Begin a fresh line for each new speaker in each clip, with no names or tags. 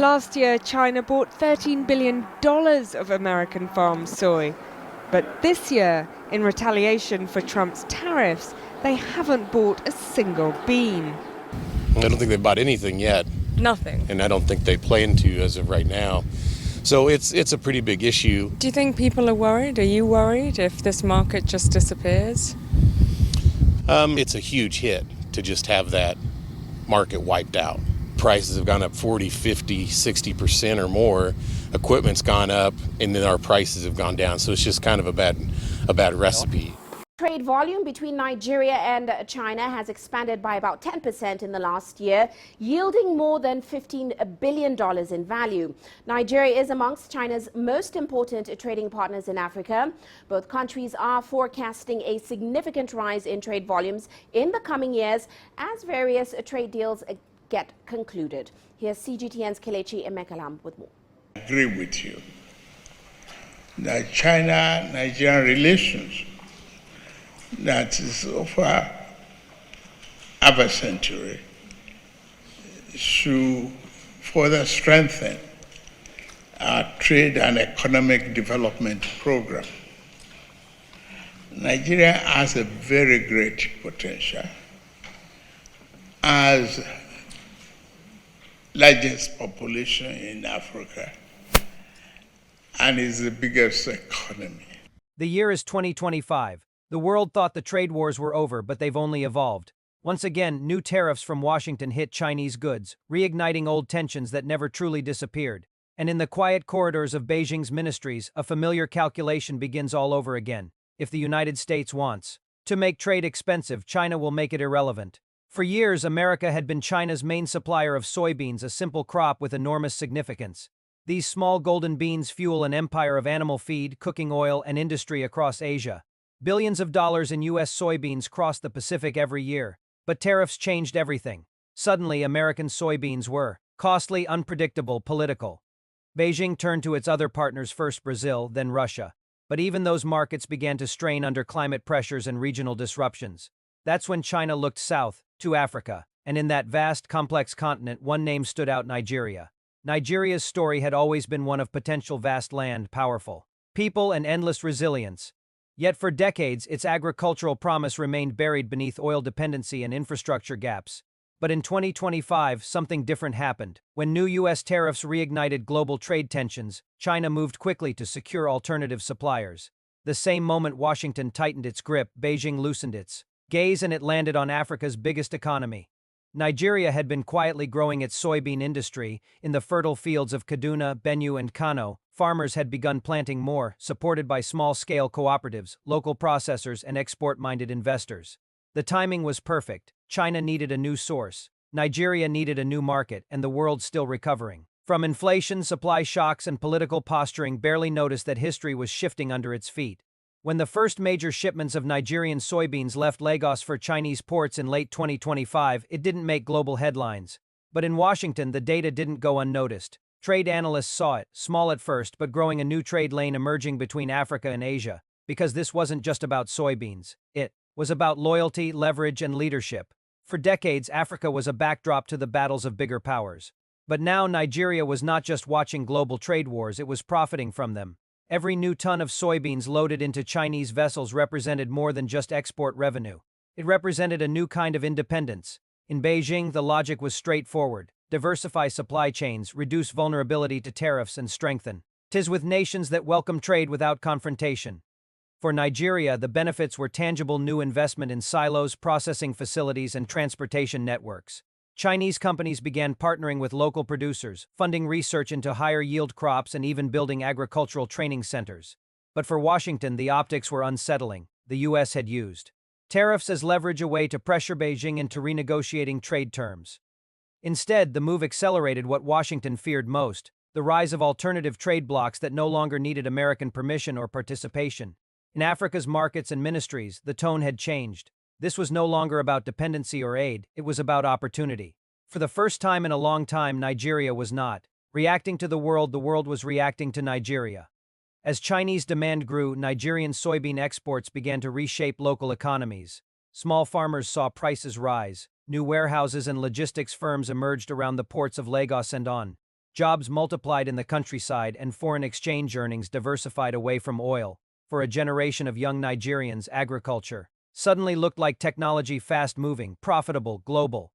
Last year, China bought $13 billion of American farmed soy. But this year, in retaliation for Trump's tariffs, they haven't bought a single bean.
I don't think they've bought anything yet.
Nothing.
And I don't think they plan to as of right now. So it's a pretty big issue.
Do you think people are worried? Are you worried if this market just disappears?
It's a huge hit to just have that market wiped out. Prices have gone up 40, 50, 60% or more. Equipment's gone up, and then our prices have gone down. So it's just kind of a bad recipe.
Trade volume between Nigeria and China has expanded by about 10% in the last year, yielding more than $15 billion in value. Nigeria is amongst China's most important trading partners in Africa. Both countries are forecasting a significant rise in trade volumes in the coming years as various trade deals get concluded. Here's CGTN's Kelechi Emekalam with more.
I agree with you that China-Nigerian relations that is over half a century should further strengthen our trade and economic development program. Nigeria has a very great potential as largest population in Africa and is the biggest economy.
The year is 2025. The world thought the trade wars were over, but they've only evolved. Once again, new tariffs from Washington hit Chinese goods, reigniting old tensions that never truly disappeared. And in the quiet corridors of Beijing's ministries, a familiar calculation begins all over again. If the United States wants to make trade expensive, China will make it irrelevant. For years, America had been China's main supplier of soybeans, a simple crop with enormous significance. These small golden beans fuel an empire of animal feed, cooking oil, and industry across Asia. Billions of dollars in U.S. soybeans cross the Pacific every year. But tariffs changed everything. Suddenly, American soybeans were costly, unpredictable, political. Beijing turned to its other partners, first Brazil, then Russia. But even those markets began to strain under climate pressures and regional disruptions. That's when China looked south, to Africa, and in that vast, complex continent, one name stood out: Nigeria. Nigeria's story had always been one of potential vast land, powerful people, and endless resilience. Yet for decades, its agricultural promise remained buried beneath oil dependency and infrastructure gaps. But in 2025, something different happened. When new U.S. tariffs reignited global trade tensions, China moved quickly to secure alternative suppliers. The same moment Washington tightened its grip, Beijing loosened its gaze, and it landed on Africa's biggest economy. Nigeria had been quietly growing its soybean industry. In the fertile fields of Kaduna, Benue, and Kano, farmers had begun planting more, supported by small-scale cooperatives, local processors, and export-minded investors. The timing was perfect. China needed a new source. Nigeria needed a new market, and the world still recovering. From inflation, supply shocks, and political posturing, barely noticed that history was shifting under its feet. When the first major shipments of Nigerian soybeans left Lagos for Chinese ports in late 2025, it didn't make global headlines. But in Washington, the data didn't go unnoticed. Trade analysts saw it, small at first, but growing, a new trade lane emerging between Africa and Asia. Because this wasn't just about soybeans. It was about loyalty, leverage, and leadership. For decades, Africa was a backdrop to the battles of bigger powers. But now Nigeria was not just watching global trade wars, it was profiting from them. Every new ton of soybeans loaded into Chinese vessels represented more than just export revenue. It represented a new kind of independence. In Beijing, the logic was straightforward: diversify supply chains, reduce vulnerability to tariffs, and strengthen. 'Tis with nations that welcome trade without confrontation. For Nigeria, the benefits were tangible: new investment in silos, processing facilities, and transportation networks. Chinese companies began partnering with local producers, funding research into higher-yield crops, and even building agricultural training centers. But for Washington, the optics were unsettling. The U.S. had used tariffs as leverage, a way to pressure Beijing into renegotiating trade terms. Instead, the move accelerated what Washington feared most: the rise of alternative trade blocs that no longer needed American permission or participation. In Africa's markets and ministries, the tone had changed. This was no longer about dependency or aid, it was about opportunity. For the first time in a long time, Nigeria was not reacting to the world was reacting to Nigeria. As Chinese demand grew, Nigerian soybean exports began to reshape local economies. Small farmers saw prices rise. New warehouses and logistics firms emerged around the ports of Lagos and on Jobs multiplied in the countryside and foreign exchange earnings diversified away from oil. For a generation of young Nigerians, agriculture suddenly looked like technology, fast-moving, profitable, global.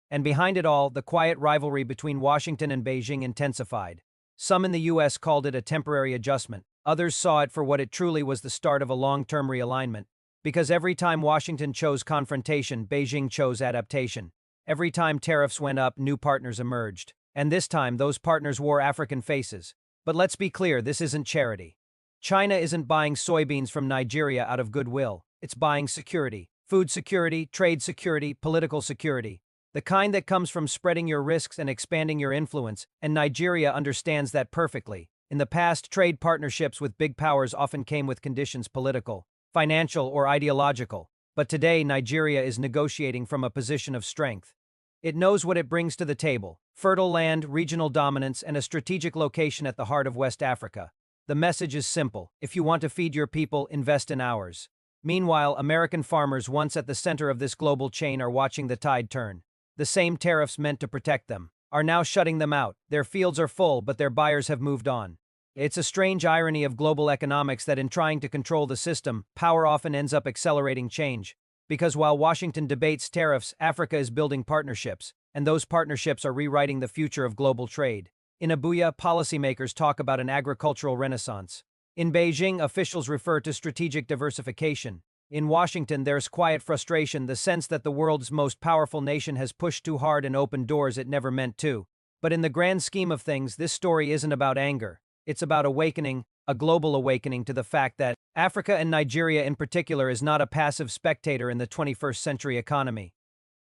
And behind it all, the quiet rivalry between Washington and Beijing intensified. Some in the U.S. called it a temporary adjustment. Others saw it for what it truly was, the start of a long-term realignment. Because every time Washington chose confrontation, Beijing chose adaptation. Every time tariffs went up, new partners emerged. And this time, those partners wore African faces. But let's be clear, this isn't charity. China isn't buying soybeans from Nigeria out of goodwill. It's buying security. Food security, trade security, political security. The kind that comes from spreading your risks and expanding your influence, and Nigeria understands that perfectly. In the past, trade partnerships with big powers often came with conditions political, financial, or ideological. But today, Nigeria is negotiating from a position of strength. It knows what it brings to the table: fertile land, regional dominance, and a strategic location at the heart of West Africa. The message is simple: if you want to feed your people, invest in ours. Meanwhile, American farmers, once at the center of this global chain, are watching the tide turn. The same tariffs meant to protect them are now shutting them out. Their fields are full, but their buyers have moved on. It's a strange irony of global economics that in trying to control the system, power often ends up accelerating change. Because while Washington debates tariffs, Africa is building partnerships, and those partnerships are rewriting the future of global trade. In Abuja, policymakers talk about an agricultural renaissance. In Beijing, officials refer to strategic diversification. In Washington, there's quiet frustration, the sense that the world's most powerful nation has pushed too hard and opened doors it never meant to. But in the grand scheme of things, this story isn't about anger. It's about awakening, a global awakening to the fact that Africa, and Nigeria in particular, is not a passive spectator in the 21st century economy.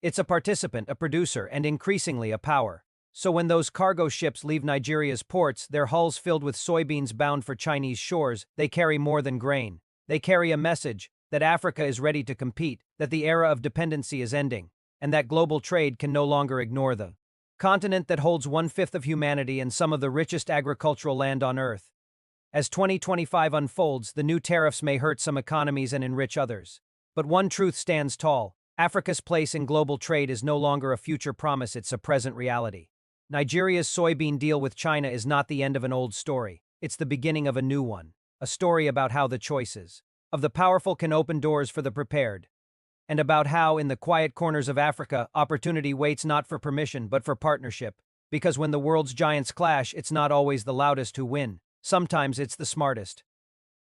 It's a participant, a producer, and increasingly a power. So when those cargo ships leave Nigeria's ports, their hulls filled with soybeans bound for Chinese shores, they carry more than grain. They carry a message that Africa is ready to compete, that the era of dependency is ending, and that global trade can no longer ignore the continent that holds 1/5 of humanity and some of the richest agricultural land on Earth. As 2025 unfolds, the new tariffs may hurt some economies and enrich others. But one truth stands tall: Africa's place in global trade is no longer a future promise, it's a present reality. Nigeria's soybean deal with China is not the end of an old story. It's the beginning of a new one. A story about how the choices of the powerful can open doors for the prepared. And about how, in the quiet corners of Africa, opportunity waits not for permission but for partnership. Because when the world's giants clash, it's not always the loudest who win. Sometimes it's the smartest.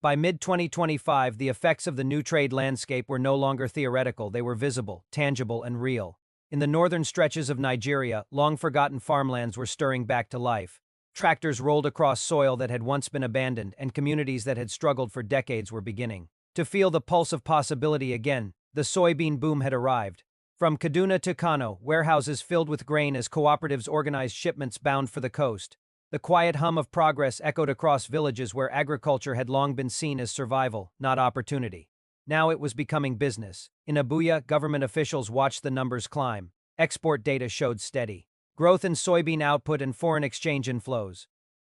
By mid-2025, the effects of the new trade landscape were no longer theoretical, they were visible, tangible, and real. In the northern stretches of Nigeria, long-forgotten farmlands were stirring back to life. Tractors rolled across soil that had once been abandoned, and communities that had struggled for decades were beginning to feel the pulse of possibility again. The soybean boom had arrived. From Kaduna to Kano, warehouses filled with grain as cooperatives organized shipments bound for the coast. The quiet hum of progress echoed across villages where agriculture had long been seen as survival, not opportunity. Now it was becoming business. In Abuja, government officials watched the numbers climb. Export data showed steady growth in soybean output and foreign exchange inflows.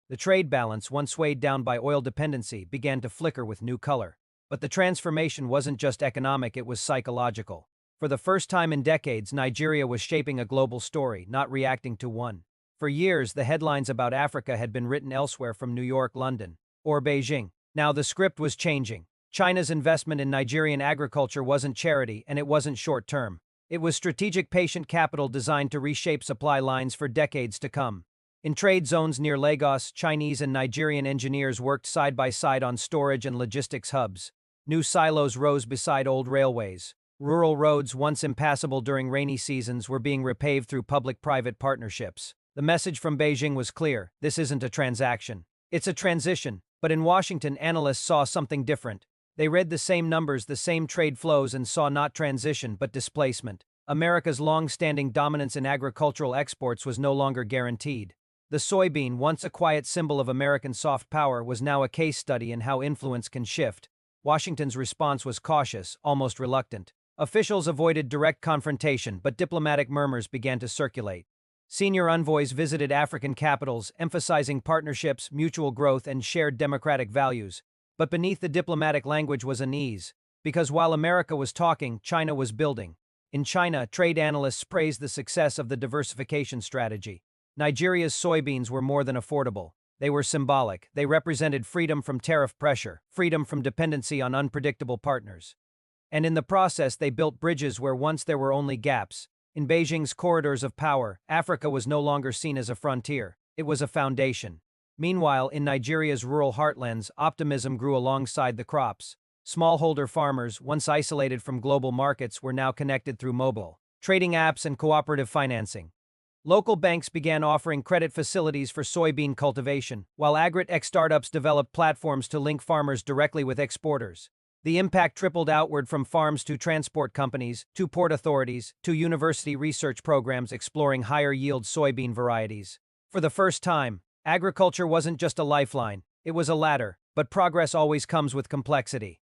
The trade balance, once weighed down by oil dependency, began to flicker with new color. But the transformation wasn't just economic, it was psychological. For the first time in decades, Nigeria was shaping a global story, not reacting to one. For years, the headlines about Africa had been written elsewhere, from New York, London, or Beijing. Now the script was changing. China's investment in Nigerian agriculture wasn't charity, and it wasn't short-term. It was strategic, patient capital designed to reshape supply lines for decades to come. In trade zones near Lagos, Chinese and Nigerian engineers worked side by side on storage and logistics hubs. New silos rose beside old railways. Rural roads, once impassable during rainy seasons, were being repaved through public-private partnerships. The message from Beijing was clear: this isn't a transaction. It's a transition. But in Washington, analysts saw something different. They read the same numbers, the same trade flows, and saw not transition, but displacement. America's long-standing dominance in agricultural exports was no longer guaranteed. The soybean, once a quiet symbol of American soft power, was now a case study in how influence can shift. Washington's response was cautious, almost reluctant. Officials avoided direct confrontation, but diplomatic murmurs began to circulate. Senior envoys visited African capitals, emphasizing partnerships, mutual growth, and shared democratic values. But beneath the diplomatic language was unease. Because while America was talking, China was building. In China, trade analysts praised the success of the diversification strategy. Nigeria's soybeans were more than affordable. They were symbolic. They represented freedom from tariff pressure, freedom from dependency on unpredictable partners. And in the process, they built bridges where once there were only gaps. In Beijing's corridors of power, Africa was no longer seen as a frontier. It was a foundation. Meanwhile, in Nigeria's rural heartlands, optimism grew alongside the crops. Smallholder farmers, once isolated from global markets, were now connected through mobile trading apps and cooperative financing. Local banks began offering credit facilities for soybean cultivation, while agri-tech startups developed platforms to link farmers directly with exporters. The impact trickled outward from farms to transport companies, to port authorities, to university research programs exploring higher-yield soybean varieties. For the first time, agriculture wasn't just a lifeline, it was a ladder, but progress always comes with complexity.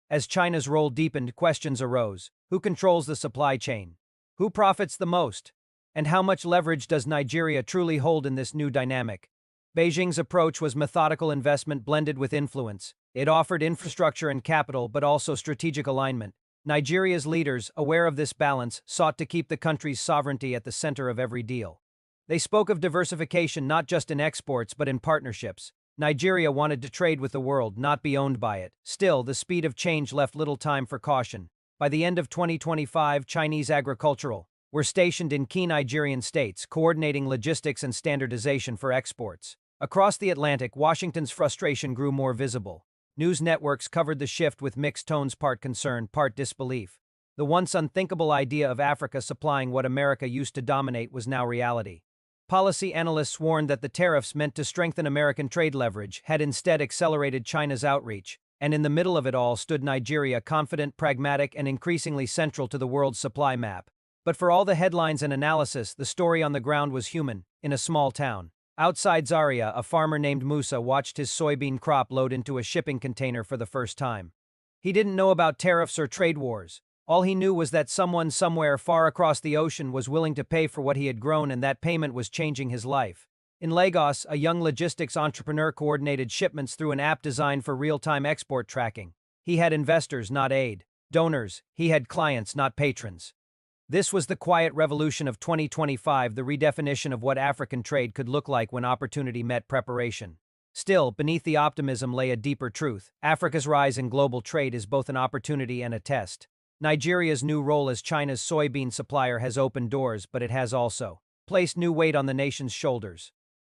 As China's role deepened, questions arose. Who controls the supply chain? Who profits the most? And how much leverage does Nigeria truly hold in this new dynamic? Beijing's approach was methodical investment blended with influence. It offered infrastructure and capital, but also strategic alignment. Nigeria's leaders, aware of this balance, sought to keep the country's sovereignty at the center of every deal. They spoke of diversification not just in exports but in partnerships. Nigeria wanted to trade with the world, not be owned by it. Still, the speed of change left little time for caution. By the end of 2025, Chinese agricultural were stationed in key Nigerian states, coordinating logistics and standardization for exports. Across the Atlantic, Washington's frustration grew more visible. News networks covered the shift with mixed tones, part concern, part disbelief. The once unthinkable idea of Africa supplying what America used to dominate was now reality. Policy analysts warned that the tariffs meant to strengthen American trade leverage had instead accelerated China's outreach, and in the middle of it all stood Nigeria, confident, pragmatic, and increasingly central to the world's supply map. But for all the headlines and analysis, the story on the ground was human, in a small town. Outside Zaria, a farmer named Musa watched his soybean crop load into a shipping container for the first time. He didn't know about tariffs or trade wars. All he knew was that someone somewhere far across the ocean was willing to pay for what he had grown, and that payment was changing his life. In Lagos, a young logistics entrepreneur coordinated shipments through an app designed for real-time export tracking. He had investors, not aid. Donors. He had clients, not patrons. This was the quiet revolution of 2025, the redefinition of what African trade could look like when opportunity met preparation. Still, beneath the optimism lay a deeper truth. Africa's rise in global trade is both an opportunity and a test. Nigeria's new role as China's soybean supplier has opened doors, but it has also placed new weight on the nation's shoulders.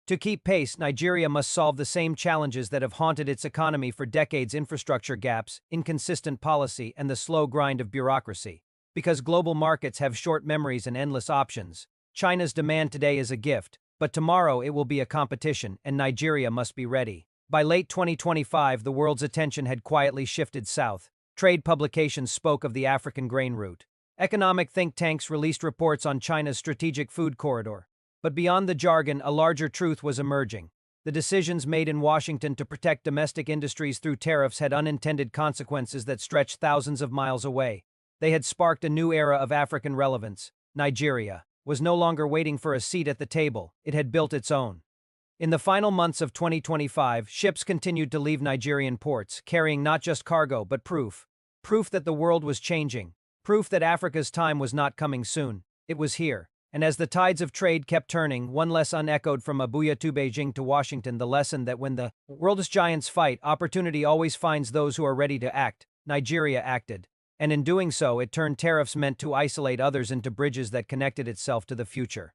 To keep pace, Nigeria must solve the same challenges that have haunted its economy for decades: infrastructure gaps, inconsistent policy, and the slow grind of bureaucracy. Because global markets have short memories and endless options, China's demand today is a gift, but tomorrow it will be a competition, and Nigeria must be ready. By late 2025, the world's attention had quietly shifted south. Trade publications spoke of the African grain route. Economic think tanks released reports on China's strategic food corridor. But beyond the jargon, a larger truth was emerging. The decisions made in Washington to protect domestic industries through tariffs had unintended consequences that stretched thousands of miles away. They had sparked a new era of African relevance. Nigeria was no longer waiting for a seat at the table, it had built its own. In the final months of 2025, ships continued to leave Nigerian ports, carrying not just cargo but proof. Proof that the world was changing. Proof that Africa's time was not coming soon. It was here. And as the tides of trade kept turning, one lesson echoed from Abuja to Beijing to Washington: the lesson that when the world's giants fight, opportunity always finds those who are ready to act. Nigeria acted. And in doing so, it turned tariffs meant to isolate others into bridges that connected itself to the future.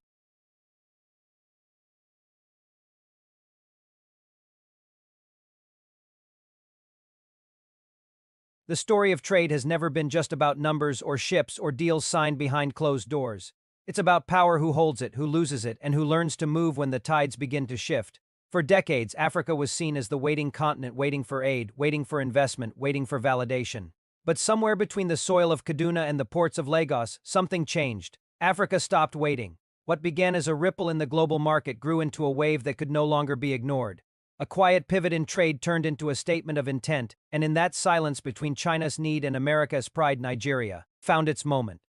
The story of trade has never been just about numbers or ships or deals signed behind closed doors. It's about power: who holds it, who loses it, and who learns to move when the tides begin to shift. For decades, Africa was seen as the waiting continent, waiting for aid, waiting for investment, waiting for validation. But somewhere between the soil of Kaduna and the ports of Lagos, something changed. Africa stopped waiting. What began as a ripple in the global market grew into a wave that could no longer be ignored. A quiet pivot in trade turned into a statement of intent, and in that silence between China's need and America's pride, Nigeria found its moment.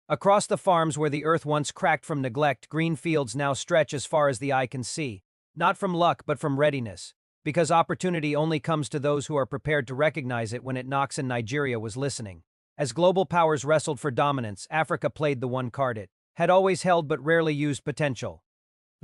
Across the farms where the earth once cracked from neglect, green fields now stretch as far as the eye can see. Not from luck, but from readiness. Because opportunity only comes to those who are prepared to recognize it when it knocks, and Nigeria was listening. As global powers wrestled for dominance, Africa played the one card it had always held but rarely used: potential.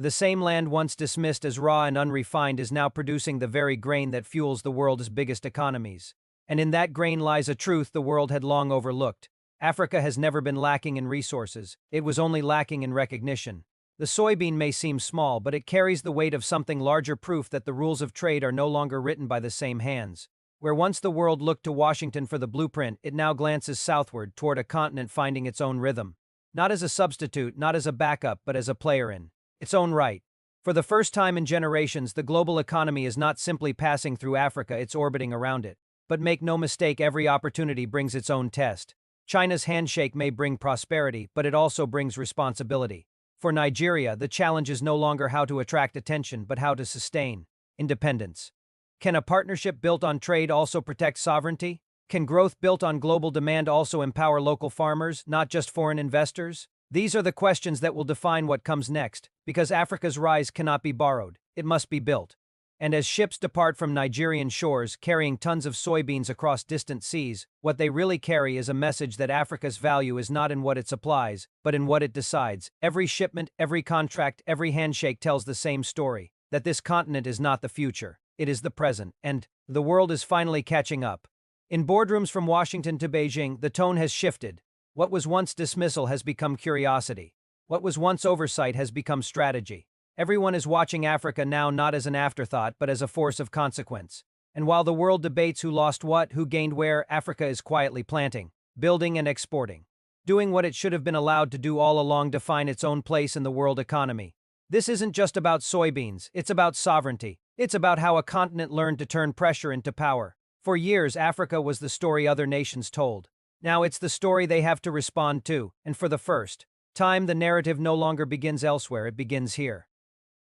The same land once dismissed as raw and unrefined is now producing the very grain that fuels the world's biggest economies. And in that grain lies a truth the world had long overlooked. Africa has never been lacking in resources, it was only lacking in recognition. The soybean may seem small, but it carries the weight of something larger, proof that the rules of trade are no longer written by the same hands. Where once the world looked to Washington for the blueprint, it now glances southward toward a continent finding its own rhythm. Not as a substitute, not as a backup, but as a player in its own right. For the first time in generations, the global economy is not simply passing through Africa, it's orbiting around it. But make no mistake, every opportunity brings its own test. China's handshake may bring prosperity, but it also brings responsibility. For Nigeria, the challenge is no longer how to attract attention, but how to sustain independence. Can a partnership built on trade also protect sovereignty? Can growth built on global demand also empower local farmers, not just foreign investors? These are the questions that will define what comes next, because Africa's rise cannot be borrowed, it must be built. And as ships depart from Nigerian shores, carrying tons of soybeans across distant seas, what they really carry is a message that Africa's value is not in what it supplies, but in what it decides. Every shipment, every contract, every handshake tells the same story, that this continent is not the future, it is the present, and the world is finally catching up. In boardrooms from Washington to Beijing, the tone has shifted. What was once dismissal has become curiosity. What was once oversight has become strategy. Everyone is watching Africa now not as an afterthought, but as a force of consequence. And while the world debates who lost what, who gained where, Africa is quietly planting, building and exporting. Doing what it should have been allowed to do all along, define its own place in the world economy. This isn't just about soybeans, it's about sovereignty. It's about how a continent learned to turn pressure into power. For years, Africa was the story other nations told. Now it's the story they have to respond to, and for the first time, the narrative no longer begins elsewhere, it begins here.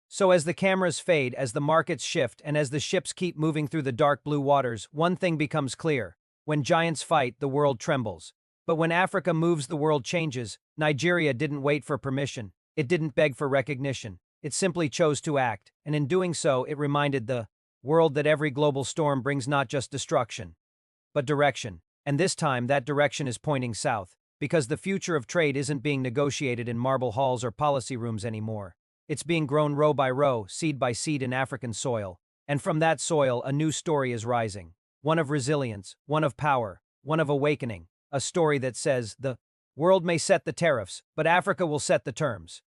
So as the cameras fade, as the markets shift, and as the ships keep moving through the dark blue waters, one thing becomes clear. When giants fight, the world trembles. But when Africa moves, the world changes. Nigeria didn't wait for permission. It didn't beg for recognition. It simply chose to act, and in doing so, it reminded the world that every global storm brings not just destruction, but direction. And this time, that direction is pointing south, because the future of trade isn't being negotiated in marble halls or policy rooms anymore. It's being grown row by row, seed by seed in African soil. And from that soil, a new story is rising. One of resilience, one of power, one of awakening. A story that says, the world may set the tariffs, but Africa will set the terms.